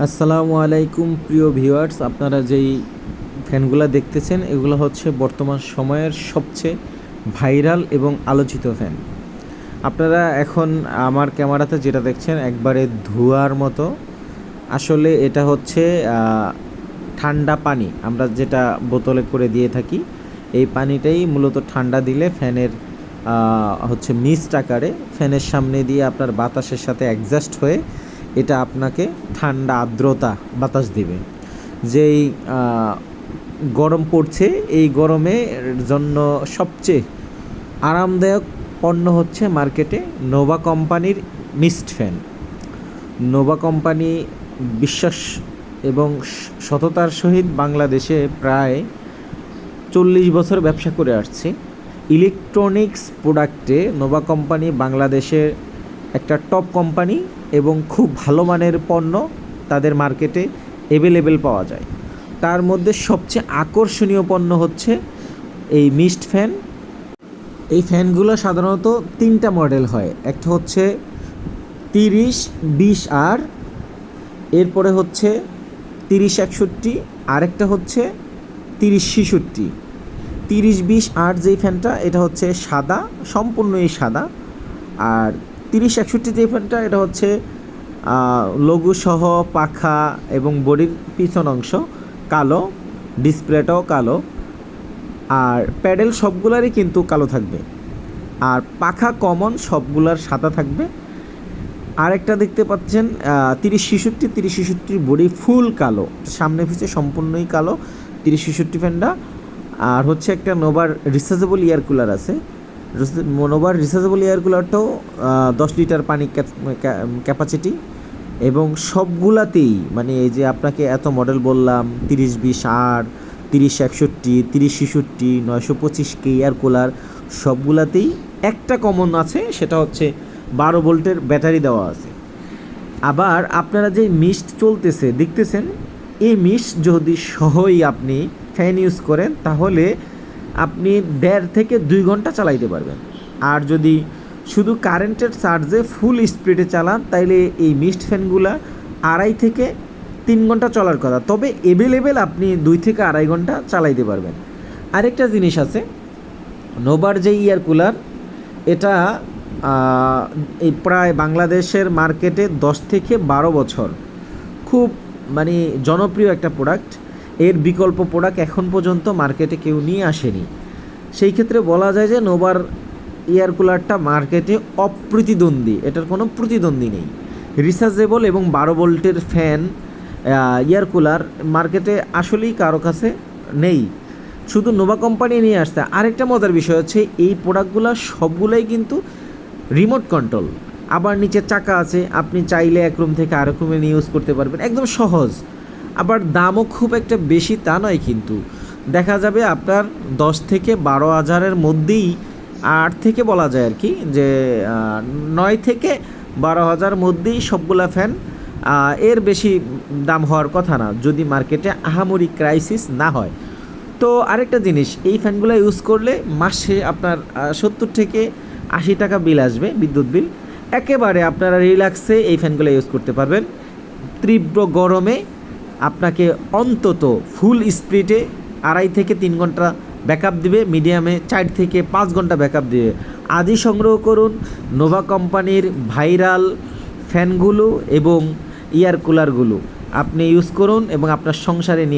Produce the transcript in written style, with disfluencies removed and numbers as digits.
আসসালামু আলাইকুম প্রিয় ভিউয়ার্স, আপনারা যেই ফ্যানগুলো দেখতেছেন এগুলো হচ্ছে বর্তমান সময়ের সবচেয়ে ভাইরাল এবং আলোচিত ফ্যান। আপনারা এখন আমার ক্যামেরাতে যেটা দেখছেন একবারে ধোঁয়ার মতো, আসলে এটা হচ্ছে ঠান্ডা পানি। আমরা যেটা বোতলে করে দিয়ে থাকি, এই পানিটাই মূলত ঠান্ডা দিলে ফ্যানের হচ্ছে মিস্ট আকারে ফ্যানের সামনে দিয়ে আপনার বাতাসের সাথে অ্যাডজাস্ট হয়ে এটা আপনাকে ঠান্ডা আর্দ্রতা বাতাস দিবে। যেই গরম পড়ছে, এই গরমের জন্য সবচেয়ে আরামদায়ক পণ্য হচ্ছে মার্কেটে নোভা কোম্পানির মিস্ট ফ্যান। নোভা কোম্পানি বিশ্বাস এবং সততার সহিত বাংলাদেশে প্রায় 40 বছর ব্যবসা করে আসছে। ইলেকট্রনিক্স প্রোডাক্টে নোভা কোম্পানি বাংলাদেশের একটা টপ কোম্পানি এবং খুব ভালো মানের পণ্য তাদের মার্কেটে অ্যাভেলেবেল পাওয়া যায়। তার মধ্যে সবচেয়ে আকর্ষণীয় পণ্য হচ্ছে এই মিস্ট ফ্যান। এই ফ্যানগুলো সাধারণত 3টা মডেল হয়, একটা হচ্ছে 30-20R, এরপরে হচ্ছে 30-61, আরেকটা হচ্ছে 30-66। 30-20R যেই ফ্যানটা এটা হচ্ছে সাদা, সম্পূর্ণই সাদা। আর 30-61 যে ফ্যানটা এটা হচ্ছে লঘু সহ পাখা এবং বডির পিছন অংশ কালো, ডিসপ্লেটাও কালো, আর প্যাডেল সবগুলারই কিন্তু কালো থাকবে, আর পাখা কমন সবগুলার সাদা থাকবে। আরেকটা দেখতে পাচ্ছেন 30-66 বডি ফুল কালো, সামনে পিছে সম্পূর্ণই কালো 30-66 ফ্যানটা। আর হচ্ছে একটা নোভার রিচার্জেবল এয়ার কুলার আছে। নোভার রিচার্জেবল এয়ার কুলারটাও 10 লিটার পানি ক্যাপাসিটি, এবং সবগুলাতেই মানে এই যে আপনাকে এত মডেল বললাম 30-20R, 30-61, 30-66, 925K এয়ার কুলার, সবগুলাতেই একটা কমন আছে, সেটা হচ্ছে 12 ভোল্টের ব্যাটারি দেওয়া আছে। আবার আপনারা যে মিস্ট চলতেছে দেখতেছেন, এই মিস্ট যদি সহই আপনি ফ্যান ইউজ করেন তাহলে আপনি 1.5 থেকে 2 ঘন্টা চালাইতে পারবেন। আর যদি শুধু কারেন্টের চার্জে ফুল স্পিডে চালান তাইলে এই মিস্ট ফ্যানগুলা 2.5 থেকে 3 ঘন্টা চলার কথা, তবে অ্যাভেলেবেল আপনি 2 থেকে 2.5 ঘন্টা চালাইতে পারবেন। আরেকটা জিনিস আছে, নোভার যে এয়ার কুলার, এটা এই প্রায় বাংলাদেশের মার্কেটে 10 থেকে 12 বছর খুব মানে জনপ্রিয় একটা প্রোডাক্ট। এর বিকল্প প্রোডাক্ট এখন পর্যন্ত মার্কেটে কেউ নিয়ে আসেনি। সেই ক্ষেত্রে বলা যায় যে নোভার এয়ার কুলারটা মার্কেটে অপ্রতিদ্বন্দ্বী, এটার কোনো প্রতিদ্বন্দ্বী নেই। রিচার্জেবল এবং 12 ভোল্টের ফ্যান এয়ার কুলার মার্কেটে আসলেই কারো কাছে নেই, শুধু নোভা কোম্পানি নিয়ে আসছে। আরেকটা মজার বিষয় হচ্ছে এই প্রোডাক্টগুলো সবগুলোই কিন্তু রিমোট কন্ট্রোল, আবার নিচে চাকা আছে, আপনি চাইলে এক রুম থেকে আরেক রুমে নিয়ে ইউজ করতে পারবেন, একদম সহজ। আবার দামও খুব একটা বেশি তা নয়, কিন্তু দেখা যাবে আপনার 10 থেকে 12 হাজারের মধ্যেই, 8 থেকে বলা যায় আর কি, যে 9 থেকে 12 হাজার মধ্যেই সবগুলা ফ্যান, এর বেশি দাম হওয়ার কথা না যদি মার্কেটে আহামরি ক্রাইসিস না হয়। তো আরেকটা জিনিস, এই ফ্যানগুলো ইউজ করলে মাসে আপনার 70 থেকে 80 টাকা বিল আসবে, বিদ্যুৎ বিল। একেবারে আপনারা রিল্যাক্সে এই ফ্যানগুলো ইউজ করতে পারবেন। তীব্র গরমে আপনাকে অন্তত ফুল স্পিডে 2.5 থেকে 3 ঘন্টা ব্যাকআপ দিবে, মিডিয়ামে 4 থেকে 5 ঘন্টা ব্যাকআপ দিবে। আজই সংগ্রহ করুন নোভা কোম্পানির ভাইরাল ফ্যানগুলো এবং এয়ার কুলারগুলো, আপনি ইউজ করুন এবং আপনার সংসারে নিয়ে